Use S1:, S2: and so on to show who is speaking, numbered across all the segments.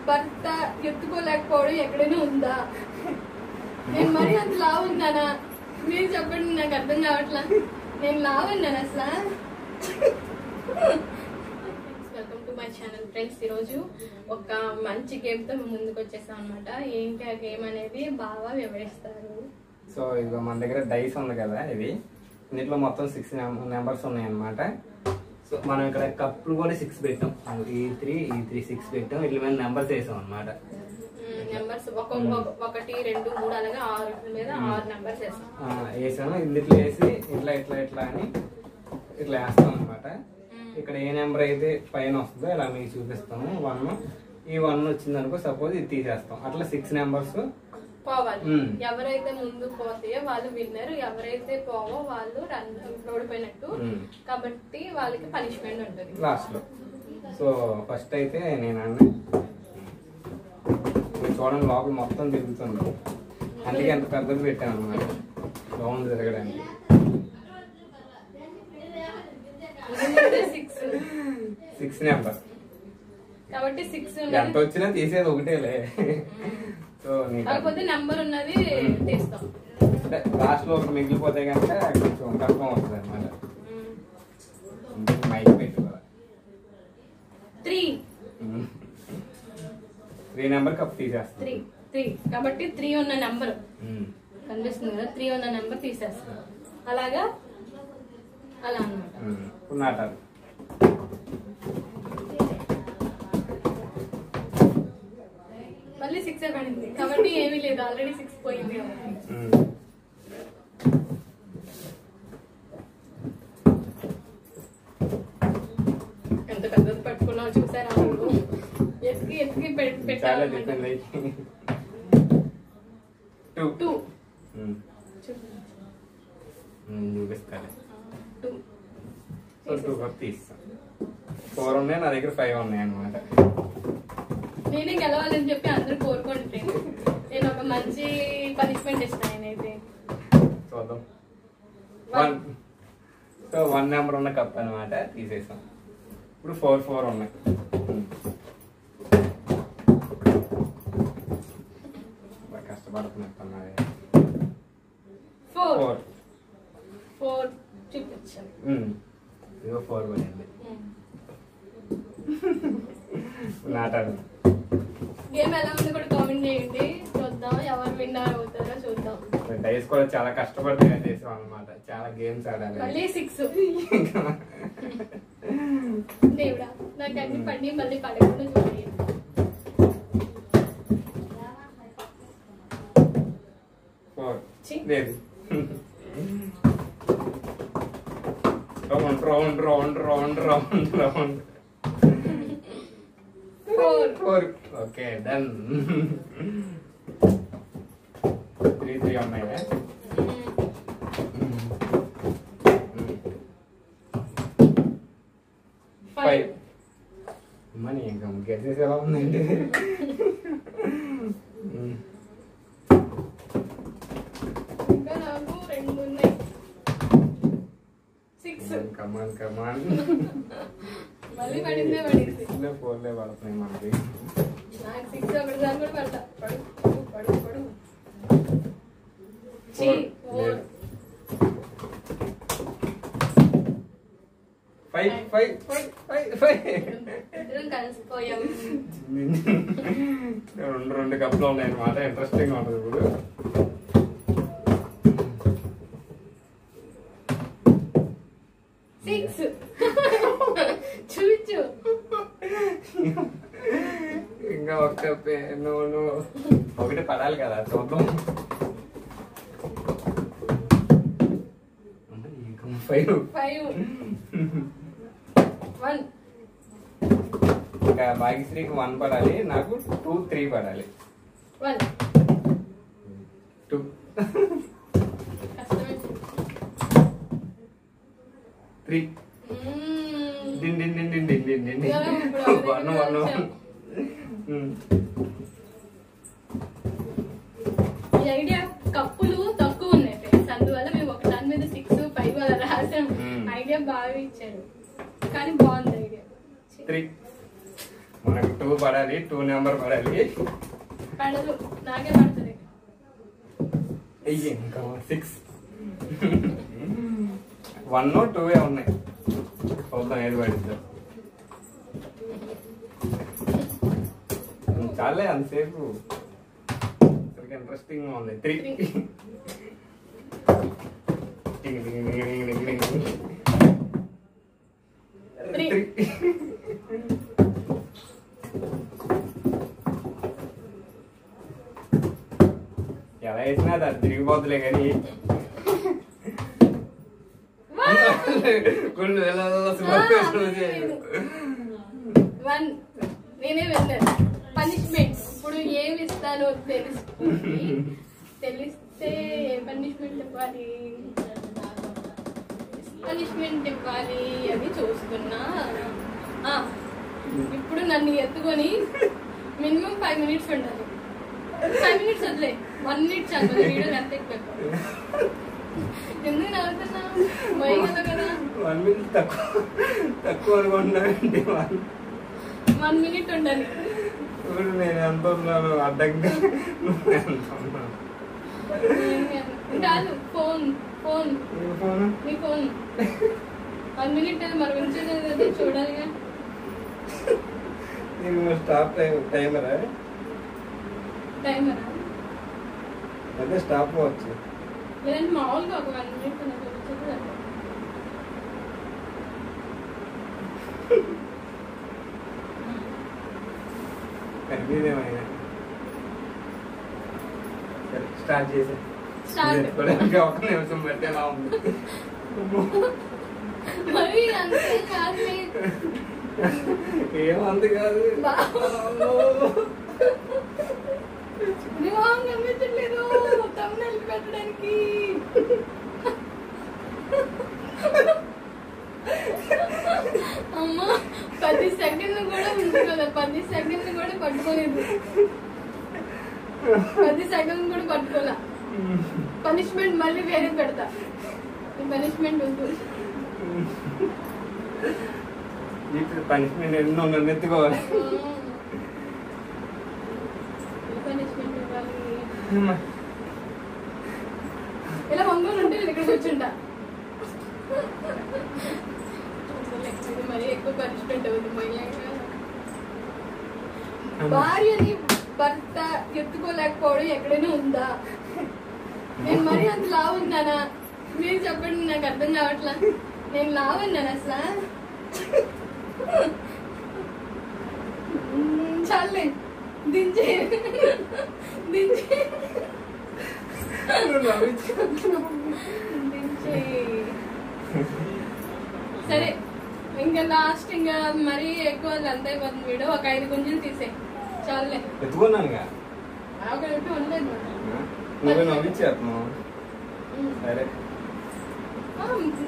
S1: భర్త ఎత్తుకోలేకపోవడం ఎక్కడైనా ఉందా? నేను మరీ అంత లావు ఉన్నానా? మీరు చెప్పండి, నాకు అర్థం కావట్లా. నేను లావు ఉన్నాను అసలు. Welcome to my channel friends. ఈరోజు ఒక మంచి గేమ్ తో ముందుకు వచ్చేసాం అనమాట. ఏంటి ఆ గేమ్ అనేది బాగా వివరిస్తారు.
S2: సో ఇదిగో మన దగ్గర డైస్ ఉంది కదా, ఇది దీంట్లో మొత్తం 6 నెంబర్స్ ఉన్నాయి అన్నమాట. సో మనం ఇక్కడ కప్పులు కూడా 6 పెట్టాం. ఈ3 6 పెట్టాం. ఇట్లా మీద నెంబర్స్ వేసాం అనమాట.
S1: నెంబర్స్ 1 2 3 అలాగా 6 మీద 6 నెంబర్స్
S2: వేసాము. ఇందులో వేసి ఇట్లా ఇట్లా ఇట్లా అని ఇట్లా వేస్తాం అనమాట. ఇక్కడ ఏ నెంబర్ అయితే పైన వస్తుందో ఇలా మీకు చూపిస్తాము. 1 ఈ 1 వచ్చింది అనుకో, సపోజ్ ఇది తీసేస్తాం. అట్లా 6 నెంబర్స్
S1: పోవాలి. ఎవరైతే ముందు పోతాయో వాళ్ళు విన్నర్, ఎవరైతే పోవో వాళ్ళు ఓడిపోయినట్టు. కాబట్టి వాళ్ళకి పనిష్మెంట్ ఉంటుంది
S2: లాస్ట్ లో. సో ఫస్ట్ అయితే నేను అన్నీ చూడండి, లోపల మొత్తం తిరుగుతుంది. అందుకే ఎంత పెద్దది పెట్టాను అన్నమాట, బాగుంది తిరగడానికి. 6 నెంబర్
S1: కాబట్టి 6
S2: ఎంత వచ్చినా తీసేది ఒకటేలే. సో
S1: కాకపోతే నెంబర్ ఉన్నది తీస్తాం.
S2: అంటే లాస్ట్ లో ఒకటి మిగిలిపోతే కనుక కొంచెం కష్టం అవుతుంది అనమాట. మైక్ పెట్టుకోవాలి. 3 నెంబర్ కప్ తీసేస్తాం.
S1: 3 కాబట్టి 3 ఉన్న నెంబర్ కనిపిస్తుంది కదా, 3 ఉన్న నెంబర్ తీసేస్తాం. అలాగా అలా అన్నమాట.
S2: ఇప్పుడు నాటారు.
S1: మళ్ళీ 6 పడింది కాబట్టి ఏమీ లేదు, ఆల్రెడీ 6 పోయింది. ఎంత పెద్దది పట్టుకున్నావు చూసారా? ఎత్తుకి ఎత్తుకి పెట్టాలి. 2
S2: చూపిస్తాను.
S1: 2
S2: కప్ తీస్తాను. 4 ఉన్నాయి, నా దగ్గర 5 ఉన్నాయి అన్నమాట.
S1: నేనే గెలవాలని చెప్పి అందరూ కోరుకుంటే నేను ఒక మంచి పనిష్మెంట్ ఇస్తాను. నేనైతే
S2: చూద్దాం. 1 సో 1 నెంబర్ ఉన్న కప్ అనమాట తీసేసాం. ఇప్పుడు 4 ఉన్నాయి. కష్టపడుతున్నట్టున్నది.
S1: 4 చూపించాను.
S2: ఇదిగో 4 పడింది. నాటాడు.
S1: గేమ్ ఎలా ఉంది కూడా కామెంట్ చేయండి, చూద్దాం ఎవరు విన్నర్ అవుతారో చూద్దాం.
S2: డైస్ కూడా చాలా కష్టపడి చేసాం అనమాట. చాలా గేమ్స్ ఆడాలి.
S1: మళ్ళీ 6 దేవుడా నాకు అన్ని పండి మళ్ళీ పడకుండా చూడాలి.
S2: 4 లేదు. Round round round round round 4 okay done. 3 ఉన్నాయి. 5 మనీ ఇంకా గెసేసి ఎలా ఉందండి.
S1: ఇంకా నాకు 2 ఉన్నాయి. 6
S2: కమాన్ కమాన్.
S1: మళ్ళీ పడిందే పడింది.
S2: 4 పడుతున్నాయి మనకి.
S1: నాకు 6 ఒకటిసారి కూడా పడతా. పడు పడు పడు. 4 కలిసిపోయాం.
S2: 2 కప్పులు ఉన్నాయి అన్నమాట. ఇంట్రెస్టింగ్ ఉంటుంది ఇప్పుడు.
S1: 6 చూచు.
S2: ఇంకా ఒకటి పడాలి కదా, చూద్దాం. 5
S1: 1
S2: ఇంకా భాగ్యశ్రీకి 1 పడాలి, నాకు 2 3 పడాలి.
S1: 1
S2: 2 3 din din din din din din din. 1
S1: ఈ ఐడియా కప్పులు తక్కువ ఉన్నాయి ఫ్రెండ్స్, అందువల్ల మేము ఒక దాని మీద 6 5 అలా రాసాం. ఐడియా బాగా ఇచ్చారు కానీ బాగుంది ఐడియా.
S2: 3 మనకు 2 పడాలి, 2 నెంబర్ పడాలి.
S1: పడదు, నాకే పడుతుంది.
S2: ఇంకా 6 1 2 ఉన్నాయి. చూద్దాం ఏది పడిద్దాం. చాలే అంతసేపు ఇంట్రెస్టింగ్ గా ఉంది. 3 ఎలా వేసినా అది తిరిగిపోతులే కానీ కొన్ని
S1: నేనే వెళ్ళాను. పనిష్మెంట్ ఇప్పుడు ఏమి ఇస్తానో తెలిస్తే పనిష్మెంట్ ఇవ్వాలి అని చూస్తున్నా. ఇప్పుడు నన్ను ఎత్తుకొని మినిమం 5 minutes ఉండాలి. 5 minutes వదిలే, 1 minute చాలు. వీడియో ఎంత ఎక్కువ ఎందుకు నవ్వుతున్నా? మొయ్యగల కదా.
S2: 1 minute తక్కువ అనుకుంటున్నానండి.
S1: 1 minute ఉండాలి.
S2: నేను ఎంత ఉన్నాను అడ్డంగా
S1: కాదు. ఫోన్ నీ ఫోన్ 1 minute మరి ఉంచలేదు, చూడాలిగా.
S2: స్టాప్ టైమరా అదే స్టాప్ వచ్చు.
S1: లేదంటే మామూలుగా ఒక 1 minute
S2: కనిపించేమైనా స్టార్ట్ చేసా. ఒక నిమిషం బట్టి ఎలా ఉంది
S1: మరి అంతే కాదు.
S2: ఏమంది కాదు.
S1: కనిపించట్లేదు తమ్ముళ్ళు పెట్టడానికి. అమ్మా 10 seconds కూడా ఉంది కదా. 10 seconds కూడా పట్టుకోలేదు. 10 seconds కూడా పట్టుకోలే. పనిష్మెంట్ మళ్ళీ వేరే పెడతా. పనిష్మెంట్ ఉంటుంది.
S2: పనిష్మెంట్ ఎన్నో ఎత్తుకోవాలి.
S1: పనిష్మెంట్ ఇవ్వాలి. ఇలా వంగోలు ఉంటే నేను ఇక్కడ కూర్చుంటా. మరీ ఎక్కువ పనిష్మెంట్ అవుతుంది. భార్యని భర్త ఎత్తుకోలేకపోవడం ఎక్కడైనా ఉందా? నేను మరీ అంత లావు ఉన్నానా? మీరు చెప్పండి, నాకు అర్థం కావట్లా. నేను లావు ఉన్నాను అసలు? చాలే దించే. సరే ఇంకా లాస్ట్ ఇంకా మరీ ఎక్కువ అంత అయిపోతుంది. వీడియో ఒక 5 గుంజలు తీసే చాలే.
S2: ఎత్తుకున్నానుగా
S1: ఉండలేదు.
S2: నువ్వు నవ్వించేస్తున్నావు. సరే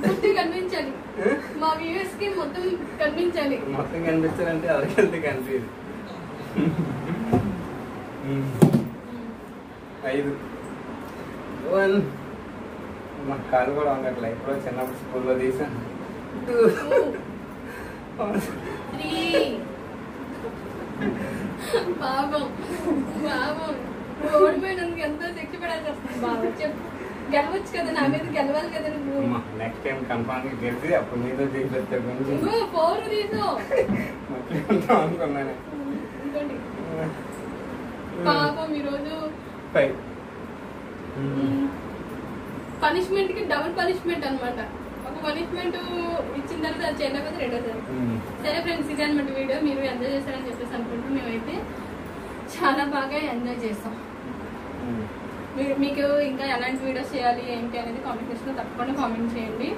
S1: పూర్తి కనిపించాలి. మా వ్యూవర్స్ కి మొత్తం కనిపించాలి.
S2: మొత్తం కనిపించాలంటే అదకెళ్తే కనిపించదు. 5 1 మా కాలు కూడా వంగట్లే. ఇప్పుడు చిన్నప్పుడు స్కూల్లో తీసాను.
S1: 3 పాపం ఓడిపోయినందుకు ఎంతో శిక్ష పడాల్సి వస్తుంది. బాబా చెప్పు, గెలవచ్చు కదా, నా మీద గెలవాలి కదా నువ్వు.
S2: నెక్స్ట్ టైం కన్ఫర్మ్ గా గెలిచి అప్పుడు మీతో తీసేస్తే కొంచెం
S1: 4 తీసో
S2: అనుకున్నాను.
S1: పాపం ఈరోజు
S2: 5
S1: పనిష్మెంట్ కి డబుల్ పనిష్మెంట్ అనమాట. ఒక పనిష్మెంట్ ఇచ్చిన తర్వాత అది చేయలేకపోతే రెండోసారి. సరే ఫ్రెండ్స్, ఇది అనమాట వీడియో. మీరు ఎంజాయ్ చేస్తారని చెప్పేసి అనుకుంటున్నాం. మేమైతే చాలా బాగా ఎంజాయ్ చేస్తాం. మీకు ఇంకా ఎలాంటి వీడియోస్ చేయాలి ఏంటి అనేది కామెంట్ సెక్షన్లో తప్పకుండా కామెంట్ చేయండి.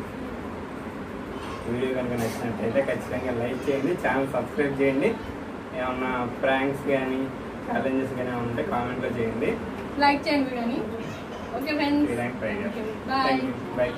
S2: వీడియో కనుక నచ్చినట్టయితే ఖచ్చితంగా లైక్ చేయండి, ఛానల్ సబ్స్క్రైబ్ చేయండి. ఏమన్నా ప్రాంక్స్ కానీ ఛాలెంజెస్ కానీ ఉంటే కామెంట్లో చేయండి,
S1: లైక్ చేయండి వీడియోని. Okay friends,
S2: bye.